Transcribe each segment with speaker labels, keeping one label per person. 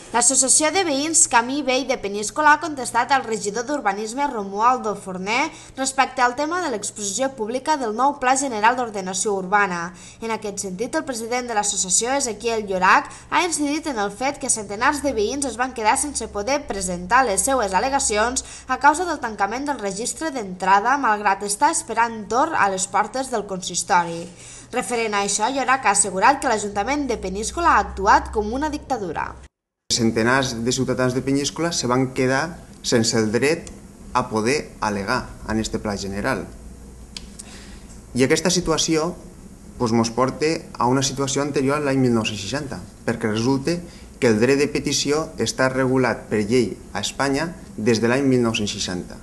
Speaker 1: L'Associació de Veïns Camí Vell de Peníscola ha contestat al regidor d'Urbanisme Romualdo Forner respecte al tema de l'exposició pública del nou Pla General d'Ordenació Urbana. En aquest sentit, el president de l'associació, Ezequiel Llorach, ha incidit en el fet que centenars de veïns es van quedar sense poder presentar les seues al·legacions a causa del tancament del registre d'entrada, malgrat estar esperant torn a les portes del consistori. Referent a això, Llorach ha assegurat que l'Ajuntament de Peníscola ha actuat com una dictadura.
Speaker 2: Centenars de ciutadans de Peníscola se van quedar sense el dret a poder al·legar en aquest pla general. I aquesta situació ens porta a una situació anterior a l'any 1960, perquè resulta que el dret de petició està regulat per llei a Espanya des de l'any 1960.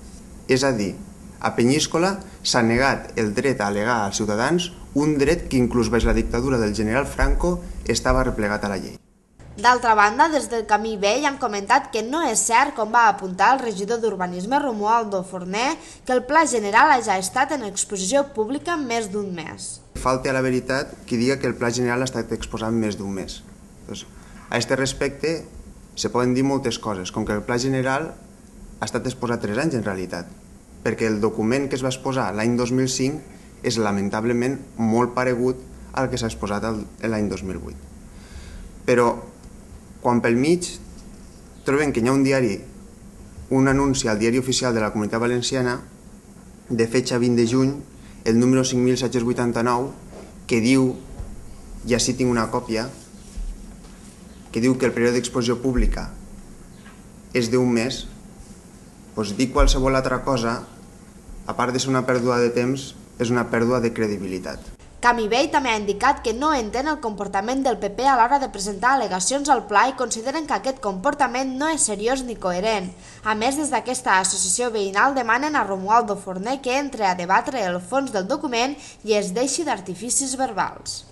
Speaker 2: És a dir, a Peníscola s'ha negat el dret a al·legar als ciutadans, un dret que inclús baix la dictadura del general Franco estava replegat a la llei.
Speaker 1: D'altra banda, des del Camí Vell han comentat que no és cert, com va apuntar el regidor d'Urbanisme Romualdo Forner, que el Pla General hagi estat en exposició pública més d'un mes.
Speaker 2: Falta a la veritat qui diga que el Pla General ha estat exposat més d'un mes. A aquest respecte se poden dir moltes coses, com que el Pla General ha estat exposat 3 anys en realitat, perquè el document que es va exposar l'any 2005 és lamentablement molt paregut al que s'ha exposat l'any 2008. Però quan pel mig trobem que hi ha un anunci al Diari Oficial de la Comunitat Valenciana de fetge 20 de juny, el número 5789, que diu, i així tinc una còpia, que diu que el període d'exposició pública és d'un mes, doncs dir qualsevol altra cosa, a part de ser una pèrdua de temps, és una pèrdua de credibilitat.
Speaker 1: Camí Vell també ha indicat que no entén el comportament del PP a l'hora de presentar al·legacions al pla i consideren que aquest comportament no és seriós ni coherent. A més, des d'aquesta associació veïnal demanen a Romualdo Forner que entre a debatre el fons del document i es deixi d'artificis verbals.